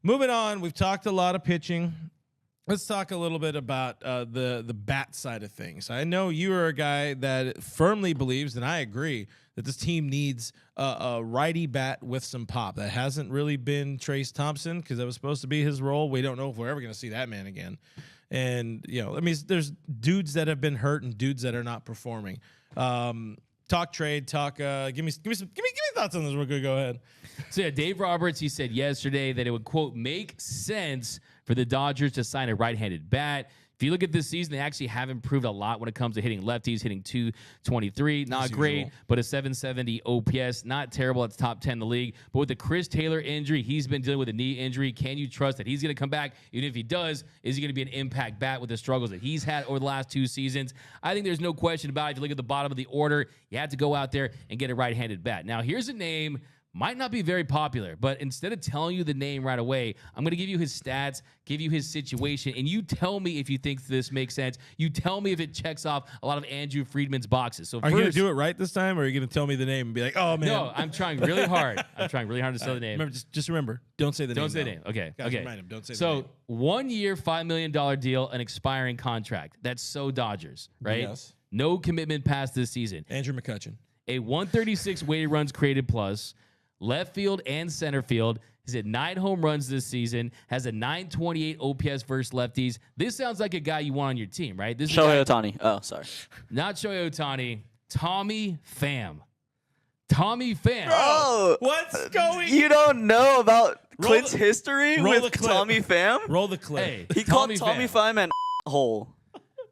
Moving on, we've talked a lot of pitching. Let's talk a little bit about the bat side of things. I know you are a guy that firmly believes, and I agree, that this team needs a righty bat with some pop. That hasn't really been Trace Thompson because that was supposed to be his role. We don't know if we're ever going to see that man again. And, I mean, there's dudes that have been hurt and dudes that are not performing. Talk trade, give me thoughts on this real quick. Go ahead. So, yeah, Dave Roberts, he said yesterday that it would, quote, make sense for the Dodgers to sign a right-handed bat. If you look at this season, they actually have improved a lot when it comes to hitting lefties, hitting 223. Not great, but a 770 OPS. Not terrible. It's top 10 in the league. But with the Chris Taylor injury, he's been dealing with a knee injury. Can you trust that he's going to come back? Even if he does, is he going to be an impact bat with the struggles that he's had over the last 2 seasons? I think there's no question about it. If you look at the bottom of the order, you have to go out there and get a right-handed bat. Now, here's a name. Might not be very popular, but instead of telling you the name right away, I'm going to give you his stats, give you his situation, and you tell me if you think this makes sense. You tell me if it checks off a lot of Andrew Friedman's boxes. So are you going to do it right this time, or are you going to tell me the name and be like, oh, man? No, I'm trying really hard. I'm trying really hard to say the name. Remember, just remember, don't say the name. Don't say the name. Okay. Guys, okay. Remind him, don't say the name. So 1 year, $5 million deal, an expiring contract. That's so Dodgers, right? Yes. No commitment past this season. Andrew McCutchen. A 136 weighted runs created plus. Left field and center field. He's hit 9 home runs this season. Has a 928 OPS versus lefties. This sounds like a guy you want on your team, right? This is Shohei Ohtani. Oh, sorry. Not Shohei Ohtani. Tommy Pham. Tommy Pham. Oh, what's going? You don't know about Roll Clint's the- history roll the with clip. Tommy Pham? Roll the clip. Hey, He called Tommy Pham an hole.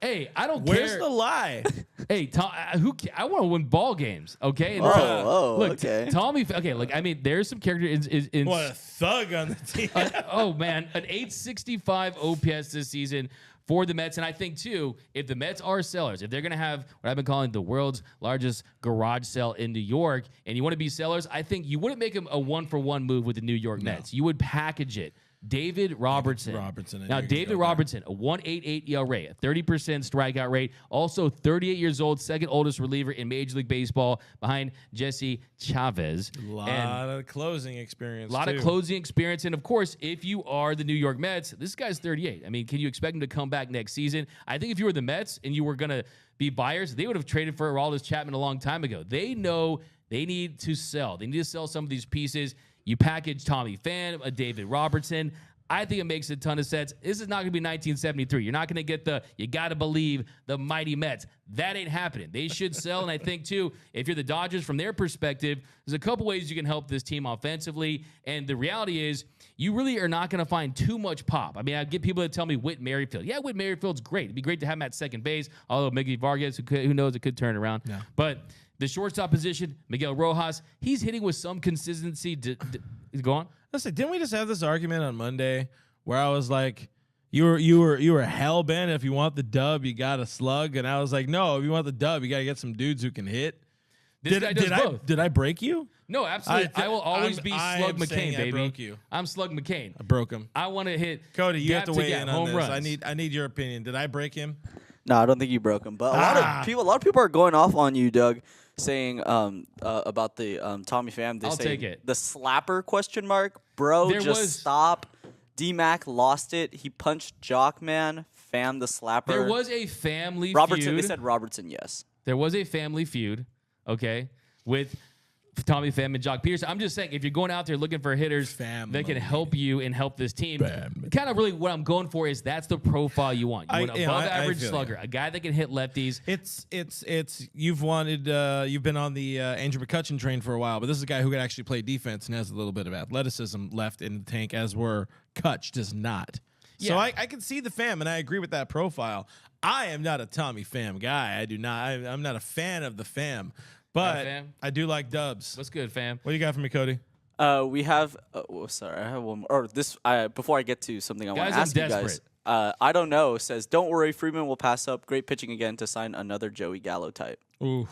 Hey, I don't Where's care. the lie? Hey, I want to win ball games, okay? And Oh, look, okay. Tommy. Okay, look, I mean, there's some character in What a thug on the team. oh man, an 865 OPS this season for the Mets, and I think too, if the Mets are sellers, if they're gonna have what I've been calling the world's largest garage sale in New York, and you want to be sellers, I think you wouldn't make them a 1-for-1 move with the New York Mets. You would package it. David Robertson. Now, David Robertson, a 1.88 ERA, a 30% strikeout rate, also 38 years old, second oldest reliever in Major League Baseball behind Jesse Chavez. A lot of closing experience. A lot of closing experience. And, of course, if you are the New York Mets, this guy's 38. I mean, can you expect him to come back next season? I think if you were the Mets and you were going to be buyers, they would have traded for Aroldis Chapman a long time ago. They know they need to sell. They need to sell some of these pieces. You package Tommy Pham, a David Robertson. I think it makes a ton of sense. This is not going to be 1973. You're not going to get you got to believe the mighty Mets. That ain't happening. They should sell. And I think, too, if you're the Dodgers, from their perspective, there's a couple ways you can help this team offensively. And the reality is, you really are not going to find too much pop. I mean, I get people that tell me Whit Merrifield. Yeah, Whit Merrifield's great. It'd be great to have him at second base, although Miggy Vargas, who knows, it could turn around. Yeah. But the shortstop position, Miguel Rojas, he's hitting with some consistency. Go on. Listen, didn't we just have this argument on Monday where I was like, you were hell bent. If you want the dub, you got to slug, and I was like, no, if you want the dub, you got to get some dudes who can hit. This guy does both. Did I break you? No, absolutely. I will always be Slug McCain, baby. I broke you. I'm Slug McCain. I broke him. I want to hit. Cody, you have to weigh in on home this. runs. I need your opinion. Did I break him? No, I don't think you broke him. But a lot of people are going off on you, Doug, saying about the Tommy Pham. I'll take it. The slapper ? Bro, stop. D-Mac lost it. He punched Jockman. Pham the slapper. There was a family Robertson. feud. They said Robertson, yes. There was a family feud, okay, with Tommy Pham and Jock Peterson. I'm just saying, if you're going out there looking for hitters that can help you and help this team, kind of really what I'm going for is that's the profile you want. You want an above-average slugger, a guy that can hit lefties. You've been on the Andrew McCutchen train for a while, but this is a guy who can actually play defense and has a little bit of athleticism left in the tank, as where Kutch does not. Yeah. So I can see the Pham, and I agree with that profile. I am not a Tommy Pham guy. I do not. I'm not a fan of the Pham. But I do like dubs. What's good, fam? What do you got for me, Cody? We have. Sorry, I have one more. Or this. Before I get to something I want to ask you guys. I don't know. Says, don't worry, Freeman will pass up. Great pitching again to sign another Joey Gallo type. Ooh,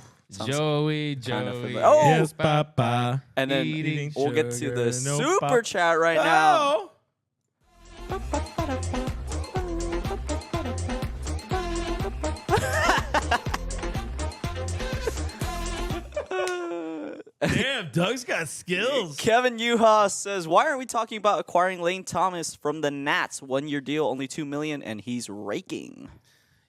Joey. Oh, yes, Papa. And then we'll get to the super chat right now. Damn, Doug's got skills. Kevin Yuha says, "Why aren't we talking about acquiring Lane Thomas from the Nats? 1-year deal, only $2 million, and he's raking."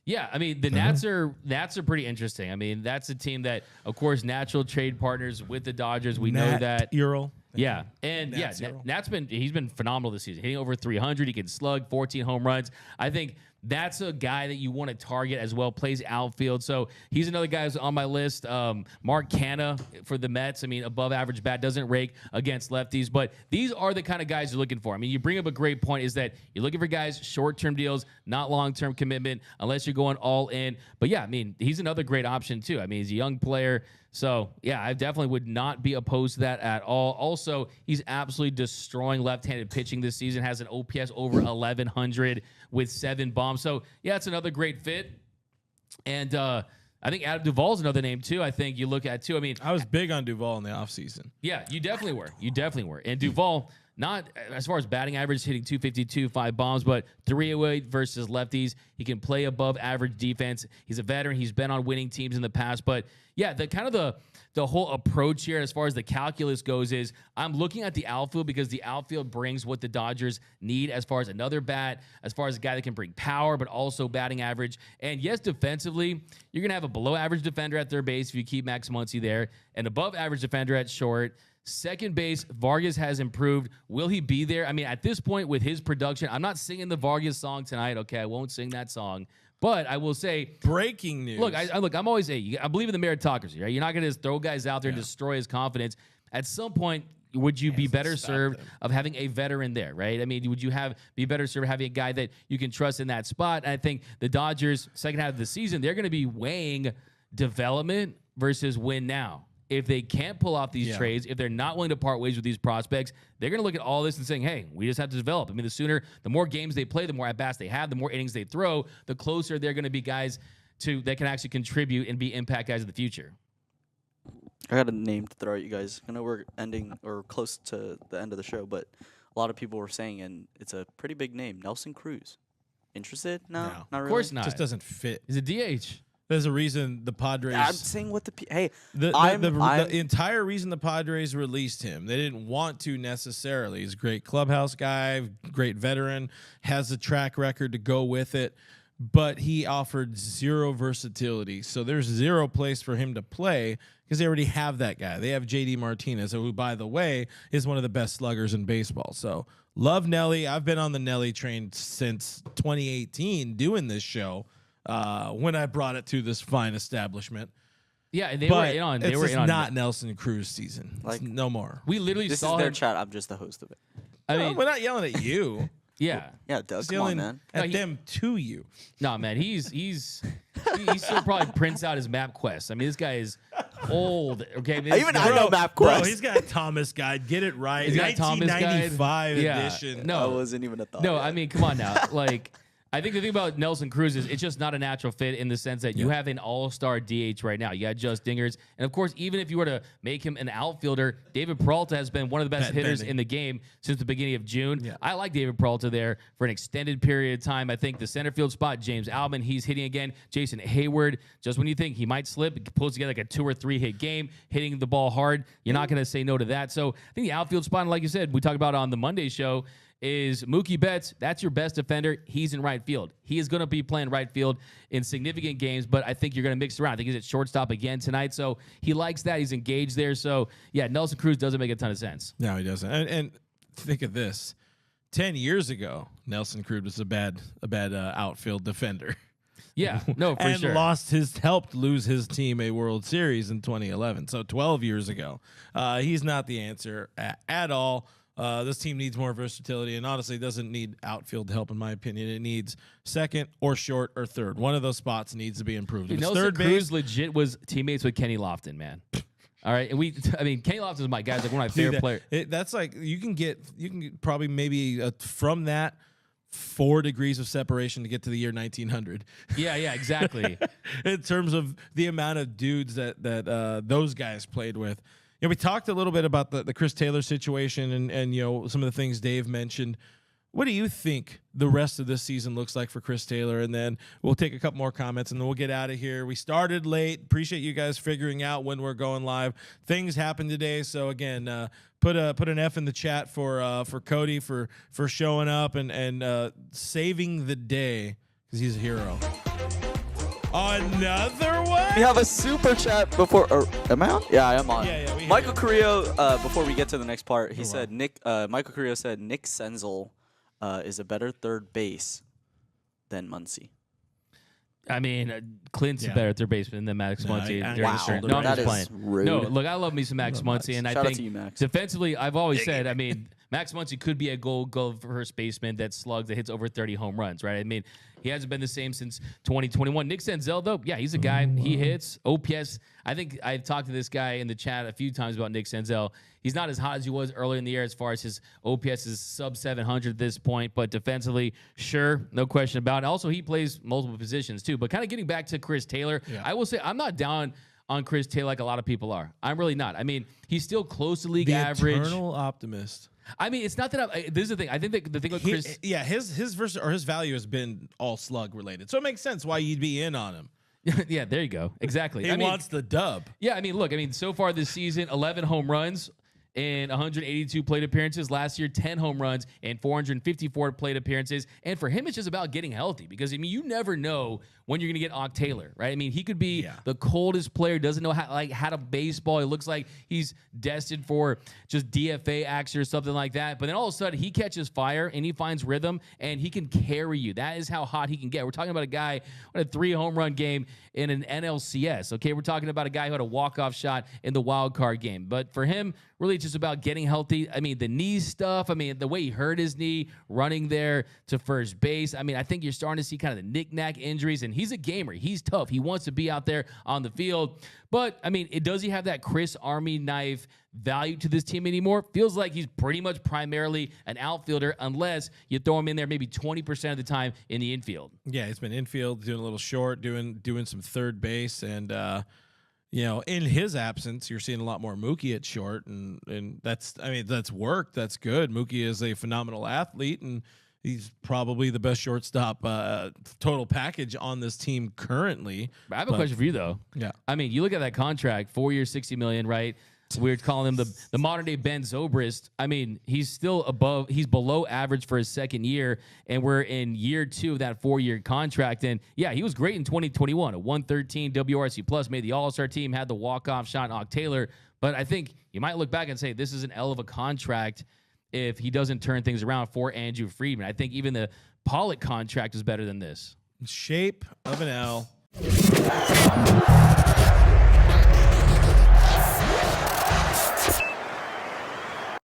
Yeah, I mean the Nats are pretty interesting. I mean that's a team that, of course, natural trade partners with the Dodgers. We know that. Ural. Yeah, and Nat's been phenomenal this season, hitting over 300. He can slug 14 home runs. I think that's a guy that you want to target as well. Plays outfield, so he's another guy who's on my list. Mark Canha for the Mets. I mean, above average bat, doesn't rake against lefties, but these are the kind of guys you're looking for. I mean, you bring up a great point: is that you're looking for guys short-term deals, not long-term commitment, unless you're going all in. But yeah, I mean, he's another great option too. I mean, he's a young player. So, yeah, I definitely would not be opposed to that at all. Also, he's absolutely destroying left-handed pitching this season, has an OPS over 1,100 with 7 bombs. So, yeah, it's another great fit. And I think Adam Duval's another name, too, I think you look at, too. I mean, I was big on Duval in the offseason. Yeah, you definitely were. You definitely were. And Duval, not as far as batting average, hitting 252, 5 bombs, but 308 versus lefties. He can play above average defense. He's a veteran. He's been on winning teams in the past. But yeah, the whole approach here as far as the calculus goes is I'm looking at the outfield because the outfield brings what the Dodgers need as far as another bat, as far as a guy that can bring power, but also batting average. And yes, defensively, you're going to have a below average defender at third base if you keep Max Muncy there, and above average defender at short. Second base, Vargas has improved. Will he be there? I mean, at this point with his production, I'm not singing the Vargas song tonight. Okay, I won't sing that song. But I will say, breaking news. Look, I'm always I believe in the meritocracy, right? You're not going to just throw guys out there and destroy his confidence. At some point, would you be better served of having a veteran there, right? I mean, would you be better served having a guy that you can trust in that spot? And I think the Dodgers, second half of the season, they're going to be weighing development versus win now. If they can't pull off these trades, if they're not willing to part ways with these prospects, they're going to look at all this and saying, hey, we just have to develop. I mean, the more games they play, the more at-bats they have, the more innings they throw, the closer they're going to be guys that can actually contribute and be impact guys in the future. I got a name to throw at you guys. I know we're ending or close to the end of the show, but a lot of people were saying, and it's a pretty big name, Nelson Cruz. Interested? No, not really. Of course not. Just doesn't fit. He's a DH. There's a reason the Padres. I'm saying what the the entire reason the Padres released him. They didn't want to necessarily. He's a great clubhouse guy, great veteran, has a track record to go with it, but he offered zero versatility. So there's zero place for him to play because they already have that guy. They have JD Martinez, who, by the way, is one of the best sluggers in baseball. So love Nelly. I've been on the Nelly train since 2018 doing this show. When I brought it to this fine establishment. Yeah, and they were in on. It's not Nelson Cruz season. Like, no more. We literally this saw is their him. chat. I'm just the host of it. I mean, we're not yelling at you. Yeah, Doug, come on, man. At them to you. No, man, he's still probably prints out his map quest. I mean, this guy is old. Okay, I know map quest. Bro, he's got a Thomas guide. Get it right. He's got Thomas guide. 1995 edition. No, I wasn't even a thought. No, I mean, come on now, like. I think the thing about Nelson Cruz is it's just not a natural fit in the sense that you have an all-star DH right now. You got Just Dingers. And, of course, even if you were to make him an outfielder, David Peralta has been one of the best hitters in the game since the beginning of June. Yeah. I like David Peralta there for an extended period of time. I think the center field spot, James Albin, he's hitting again. Jason Hayward, just when you think he might slip, he pulls together like a 2 or 3 hit game, hitting the ball hard. You're not going to say no to that. So I think the outfield spot, like you said, we talked about on the Monday show, is Mookie Betts. That's your best defender. He's in right field. He is going to be playing right field in significant games, but I think you're going to mix it around. I think he's at shortstop again tonight, so he likes that. He's engaged there. So, yeah, Nelson Cruz doesn't make a ton of sense. No, he doesn't. And think of this. 10 years ago, Nelson Cruz was a bad outfield defender. Yeah, no, for sure. And helped lose his team a World Series in 2011. So 12 years ago. He's not the answer at all. This team needs more versatility, and honestly, doesn't need outfield help, in my opinion. It needs second or short or third. One of those spots needs to be improved. If Nelson third Cruz base, legit was teammates with Kenny Lofton, man. All right, and Kenny Lofton is my guy. Like one of my favorite players. That's like you can probably maybe from that 4 degrees of separation to get to the year 1900. Yeah, exactly. In terms of the amount of dudes that those guys played with. We talked a little bit about the Chris Taylor situation and some of the things Dave mentioned. what do you think the rest of this season looks like for Chris Taylor? And then we'll take a couple more comments and then we'll get out of here. We started late. Appreciate you guys figuring out when we're going live. Things happened today. So again, put an F in the chat for Cody for showing up and saving the day because he's a hero. Another one? We have a super chat before. Am I on? Yeah, I am on. Yeah, Michael Carrillo, before we get to the next part, he said Michael Carrillo said Nick Senzel is a better third base than Muncy. I mean, Clint's a better third baseman than Max Muncy. Wow, that is rude. No, look, I love me some Max Muncy, and I think you, Max. defensively, I've always said, I mean, Max Muncy could be a gold glove first baseman that slugs, that hits over 30 home runs, right? I mean, he hasn't been the same since 2021. Nick Senzel, though, yeah, he's a guy. He hits. OPS, I think I've talked to this guy in the chat a few times about Nick Senzel. He's not as hot as he was earlier in the year as far as his OPS is sub 700 at this point, but defensively, sure, no question about it. Also, he plays multiple positions, too. But kind of getting back to Chris Taylor, I will say I'm not down on Chris Taylor like a lot of people are. I'm really not. I mean, he's still close to league average. Eternal optimist. I mean, it's not that this is the thing. I think that the thing with Chris, his value has been all slug related, so it makes sense why you'd be in on him. Yeah, there you go. Exactly. He wants the dub. Yeah, I mean, look, so far this season, 11 home runs in 182 plate appearances. Last year, 10 home runs and 454 plate appearances. And for him, it's just about getting healthy because, I mean, you never know when you're going to get Ock Taylor, right? I mean, he could be the coldest player, doesn't know how to baseball. It looks like he's destined for just DFA action or something like that. But then all of a sudden, he catches fire and he finds rhythm and he can carry you. That is how hot he can get. We're talking about a guy who had a 3-home-run game in an NLCS, okay? We're talking about a guy who had a walk-off shot in the wild card game. But for him, really it's just about getting healthy. I mean, the knee stuff, I mean, the way he hurt his knee running there to first base. I mean, I think you're starting to see kind of the knick-knack injuries, and he's a gamer. He's tough. He wants to be out there on the field. But, I mean, does he have that Chris Army knife value to this team anymore? Feels like he's pretty much primarily an outfielder unless you throw him in there maybe 20% of the time in the infield. Yeah, he's been infield, doing a little short, doing some third base, and in his absence, you're seeing a lot more Mookie at short, and that's work. That's good. Mookie is a phenomenal athlete, and he's probably the best shortstop total package on this team currently. I have a question for you, though. Yeah. I mean, you look at that contract, 4 years, $60 million, right? We're calling him the modern day Ben Zobrist. I mean, he's below average for his second year, and we're in year 2 of that 4-year contract. And yeah, he was great in 2021, a 113 WRC plus, made the All-Star team, had the walk-off shot on Ock Taylor. But I think you might look back and say this is an L of a contract if he doesn't turn things around for Andrew Friedman. I think even the Pollock contract is better than this. Shape of an L.